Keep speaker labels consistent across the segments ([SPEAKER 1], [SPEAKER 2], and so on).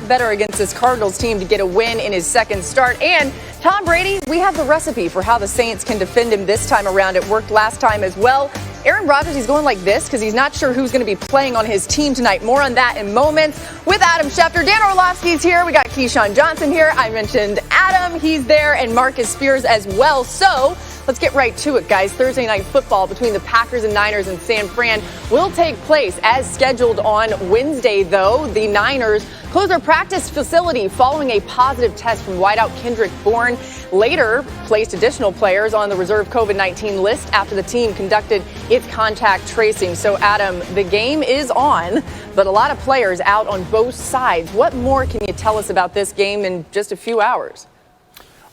[SPEAKER 1] Better against this Cardinals team to get a win in his second start. And Tom Brady, we have the recipe for how the Saints can defend him this time around. It worked last time as well. Aaron Rodgers, he's going like this because he's not sure who's going to be playing on his team tonight. More on that in moments with Adam Schefter. Dan Orlovsky's here. We got Keyshawn Johnson here. I mentioned Adam. He's there, and Marcus Spears as well. So let's get right to it, guys. Thursday night football between the Packers and Niners in San Fran will take place as scheduled on Wednesday, though. The Niners closed their practice facility following a positive test from wideout Kendrick Bourne. Later, placed additional players on the reserve COVID-19 list after the team conducted its contact tracing. So, Adam, the game is on, but a lot of players out on both sides. What more can you tell us about this game in just a few hours?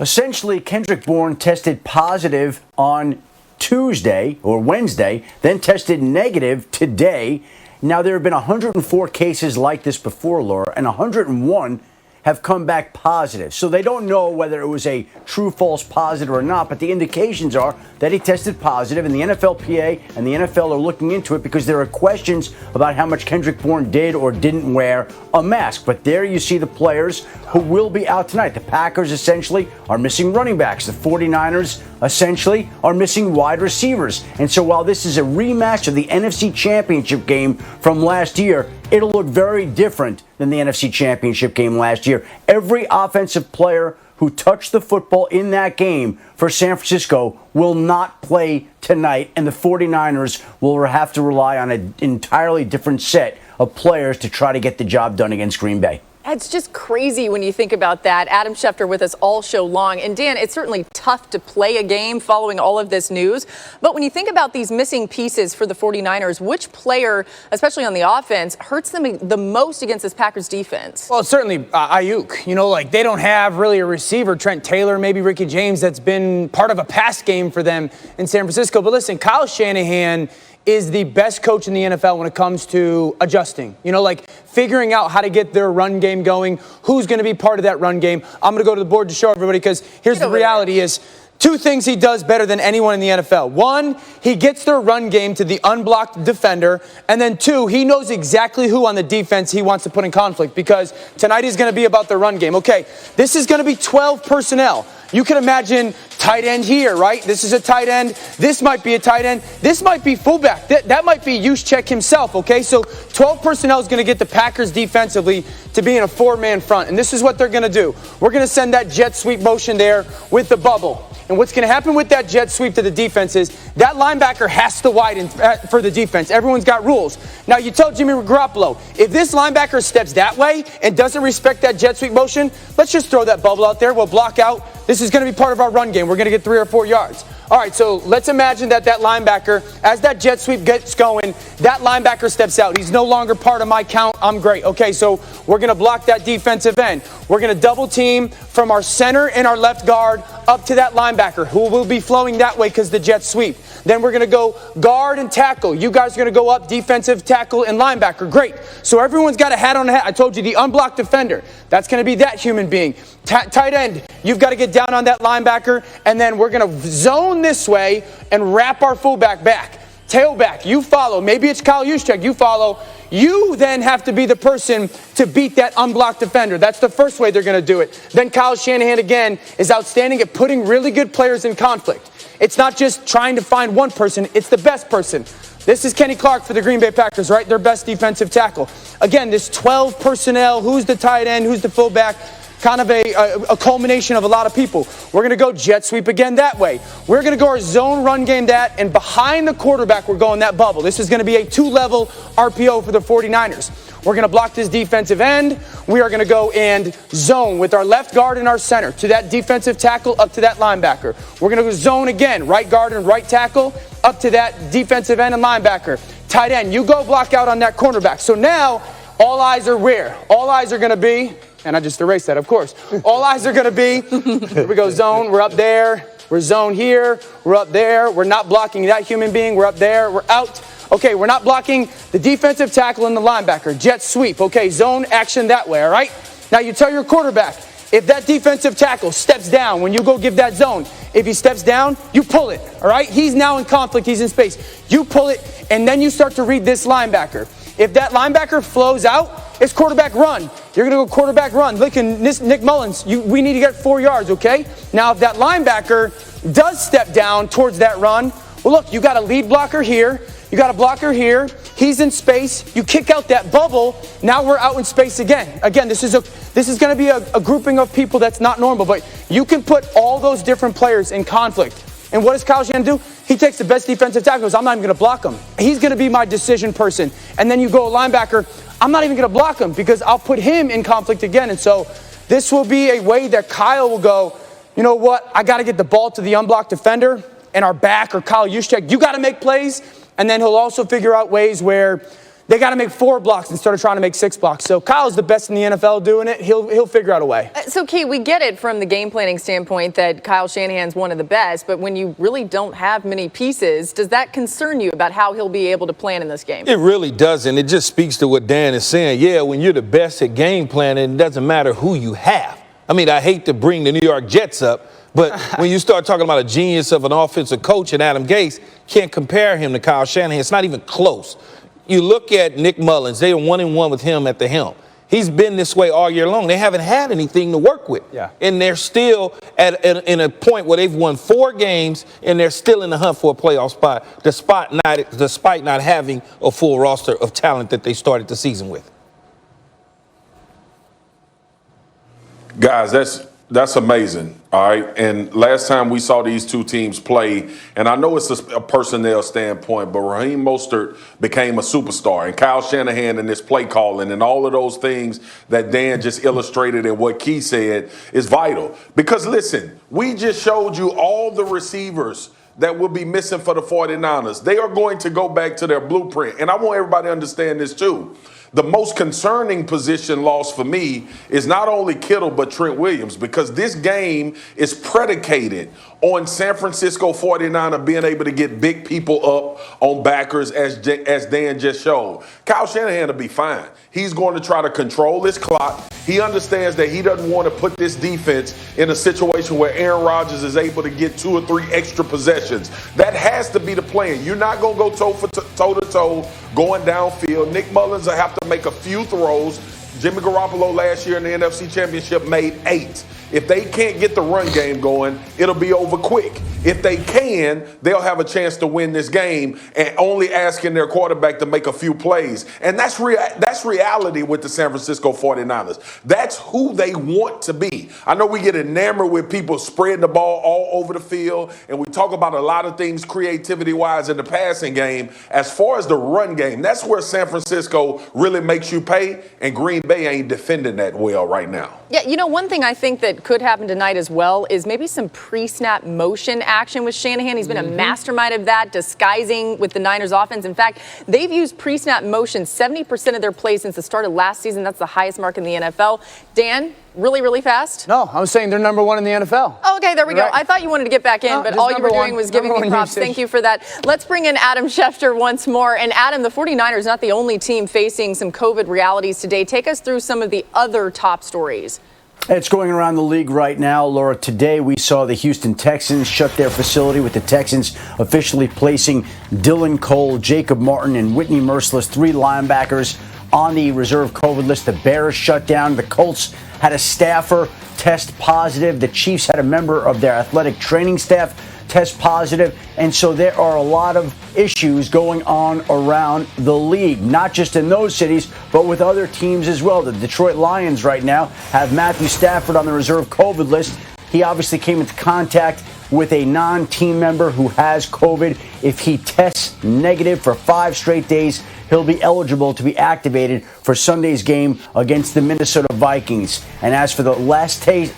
[SPEAKER 2] Essentially, Kendrick Bourne tested positive on Tuesday or Wednesday, then tested negative today. Now, there have been 104 cases like this before, Laura, and 101 have come back positive. So they don't know whether it was a true false positive or not, but the indications are that he tested positive, and the NFLPA and the NFL are looking into it because there are questions about how much Kendrick Bourne did or didn't wear a mask. But there you see the players who will be out tonight. The Packers essentially are missing running backs. The 49ers essentially are missing wide receivers. And so while this is a rematch of the NFC Championship game from last year, it'll look very different than the NFC Championship game last year. Every offensive player who touched the football in that game for San Francisco will not play tonight, and the 49ers will have to rely on an entirely different set of players to try to get the job done against Green Bay.
[SPEAKER 1] It's just crazy when you think about that. Adam Schefter with us all show long. And Dan, it's certainly tough to play a game following all of this news. But when you think about these missing pieces for the 49ers, which player, especially on the offense, hurts them the most against this Packers defense?
[SPEAKER 3] Well, certainly Ayuk. You know, like they don't have really a receiver, Trent Taylor, maybe Ricky James, that's been part of a pass game for them in San Francisco. But listen, Kyle Shanahan is the best coach in the NFL when it comes to adjusting. You know, like figuring out how to get their run game going, who's going to be part of that run game. I'm going to go to the board to show everybody because here's the reality is two things he does better than anyone in the NFL. One, he gets their run game to the unblocked defender. And then two, he knows exactly who on the defense he wants to put in conflict because tonight is going to be about the run game. Okay, this is going to be 12 personnel. You can imagine tight end here, right? This is a tight end. This might be a tight end. This might be fullback. That might be Juszczyk himself, okay? So 12 personnel is going to get the Packers defensively to be in a four-man front. And this is what they're going to do. We're going to send that jet sweep motion there with the bubble. And what's going to happen with that jet sweep to the defense is that linebacker has to widen for the defense. Everyone's got rules. Now, you tell Jimmy Garoppolo, if this linebacker steps that way and doesn't respect that jet sweep motion, let's just throw that bubble out there. We'll block out. This is going to be part of our run game. We're going to get 3 or 4 yards. All right, so let's imagine that linebacker, as that jet sweep gets going, that linebacker steps out. He's no longer part of my count. I'm great. Okay, so we're going to block that defensive end. We're going to double team from our center and our left guard up to that linebacker, who will be flowing that way because the jet sweep. Then we're going to go guard and tackle. You guys are going to go up defensive tackle and linebacker. Great. So everyone's got a hat on a hat. I told you the unblocked defender. That's going to be that human being. Tight end, you've got to get down on that linebacker, and then we're going to zone this way and wrap our fullback back. Tailback, you follow. Maybe it's Kyle Juszczyk. You follow. You then have to be the person to beat that unblocked defender. That's the first way they're going to do it. Then Kyle Shanahan, again, is outstanding at putting really good players in conflict. It's not just trying to find one person. It's the best person. This is Kenny Clark for the Green Bay Packers, right? Their best defensive tackle. Again, this 12 personnel, who's the tight end, who's the fullback, kind of a culmination of a lot of people. We're going to go jet sweep again that way. We're going to go our zone run game that, and behind the quarterback, we're going that bubble. This is going to be a 2-level RPO for the 49ers. We're going to block this defensive end. We are going to go and zone with our left guard and our center to that defensive tackle up to that linebacker. We're going to go zone again, right guard and right tackle up to that defensive end and linebacker. Tight end, you go block out on that cornerback. So now all eyes are where? All eyes are going to be, and I just erased that, of course. All eyes are going to be, here we go, zone, we're up there. We're zone here, we're up there. We're not blocking that human being, we're up there, we're out. Okay, we're not blocking the defensive tackle and the linebacker. Jet sweep. Okay, zone action that way, all right? Now you tell your quarterback, if that defensive tackle steps down when you go give that zone, if he steps down, you pull it, all right? He's now in conflict, he's in space. You pull it, and then you start to read this linebacker. If that linebacker flows out, It's quarterback run. You're going to go quarterback run. Look, Nick Mullins, we need to get 4 yards, okay? Now, if that linebacker does step down towards that run, well, look, you got a lead blocker here. You got a blocker here. He's in space. You kick out that bubble. Now we're out in space again. Again, this is going to be a grouping of people that's not normal, but you can put all those different players in conflict. And what does Kyle Shanahan do? He takes the best defensive tackle and goes, I'm not even going to block him. He's going to be my decision person. And then you go a linebacker, I'm not even going to block him because I'll put him in conflict again. And so this will be a way that Kyle will go, you know what? I got to get the ball to the unblocked defender and our back or Kyle Juszczyk. You got to make plays. And then he'll also figure out ways where they got to make 4 blocks instead of trying to make 6 blocks. So Kyle's the best in the NFL doing it. He'll figure out a way.
[SPEAKER 1] So, Key, we get it from the game planning standpoint that Kyle Shanahan's one of the best, but when you really don't have many pieces, does that concern you about how he'll be able to plan in this game?
[SPEAKER 4] It really doesn't. It just speaks to what Dan is saying. Yeah, when you're the best at game planning, it doesn't matter who you have. I mean, I hate to bring the New York Jets up, but when you start talking about a genius of an offensive coach and Adam Gase, can't compare him to Kyle Shanahan. It's not even close. You look at Nick Mullins, they are 1-1 with him at the helm. He's been this way all year long. They haven't had anything to work with.
[SPEAKER 3] Yeah.
[SPEAKER 4] And they're still in a point where they've won 4 games and they're still in the hunt for a playoff spot, despite not having a full roster of talent that they started the season with.
[SPEAKER 5] Guys, that's amazing, all right? And last time we saw these two teams play, and I know it's a personnel standpoint, but Raheem Mostert became a superstar, and Kyle Shanahan and this play calling and all of those things that Dan just illustrated and what Key said is vital. Because, listen, we just showed you all the receivers that will be missing for the 49ers. They are going to go back to their blueprint, and I want everybody to understand this too. The most concerning position loss for me is not only Kittle, but Trent Williams, because this game is predicated on San Francisco 49er being able to get big people up on backers, as Dan just showed. Kyle Shanahan will be fine. He's going to try to control this clock. He understands that he doesn't want to put this defense in a situation where Aaron Rodgers is able to get 2 or 3 extra possessions. That has to be the plan. You're not going to go toe-to-toe going downfield. Nick Mullins will have to make a few throws. Jimmy Garoppolo last year in the NFC Championship made 8. If they can't get the run game going, it'll be over quick. If they can, they'll have a chance to win this game and only asking their quarterback to make a few plays. And that's reality with the San Francisco 49ers. That's who they want to be. I know we get enamored with people spreading the ball all over the field, and we talk about a lot of things creativity-wise in the passing game. As far as the run game, that's where San Francisco really makes you pay, and Green Bay ain't defending that well right now.
[SPEAKER 1] Yeah, you know, one thing I think that could happen tonight as well is maybe some pre-snap motion action with Shanahan. He's been a mastermind of that, disguising with the Niners offense. In fact, they've used pre-snap motion 70% of their plays since the start of last season. That's the highest mark in the NFL. Dan, really fast?
[SPEAKER 3] No, I was saying they're number 1 in the NFL.
[SPEAKER 1] Oh, okay, there we go.
[SPEAKER 3] Right.
[SPEAKER 1] I thought you wanted to get back in,
[SPEAKER 3] No,
[SPEAKER 1] but
[SPEAKER 3] this
[SPEAKER 1] all you were
[SPEAKER 3] number
[SPEAKER 1] doing
[SPEAKER 3] one-
[SPEAKER 1] was giving
[SPEAKER 3] number
[SPEAKER 1] me
[SPEAKER 3] one
[SPEAKER 1] props.
[SPEAKER 3] usage.
[SPEAKER 1] Thank you for that. Let's bring in Adam Schefter once more. And Adam, the 49ers not the only team facing some COVID realities today. Take us through some of the other top stories.
[SPEAKER 2] It's going around the league right now, Laura. Today we saw the Houston Texans shut their facility, with the Texans officially placing Dylan Cole, Jacob Martin, and Whitney Merciless, 3 linebackers, on the reserve COVID list. The Bears shut down. The Colts had a staffer test positive. The Chiefs had a member of their athletic training staff test positive. And so there are a lot of issues going on around the league, not just in those cities, but with other teams as well. The Detroit Lions right now have Matthew Stafford on the reserve COVID list. He obviously came into contact with a non-team member who has COVID. If he tests negative for 5 straight days, he'll be eligible to be activated for Sunday's game against the Minnesota Vikings. And as for the last test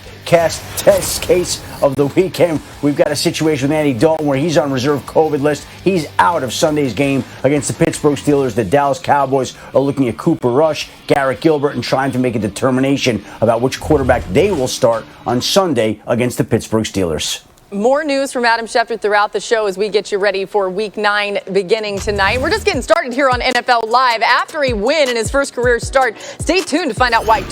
[SPEAKER 2] case of the weekend, we've got a situation with Andy Dalton where he's on reserve COVID list. He's out of Sunday's game against the Pittsburgh Steelers. The Dallas Cowboys are looking at Cooper Rush, Garrett Gilbert, and trying to make a determination about which quarterback they will start on Sunday against the Pittsburgh Steelers.
[SPEAKER 1] More news from Adam Schefter throughout the show as we get you ready for Week 9 beginning tonight. We're just getting started here on NFL Live. After a win in his first career start, stay tuned to find out why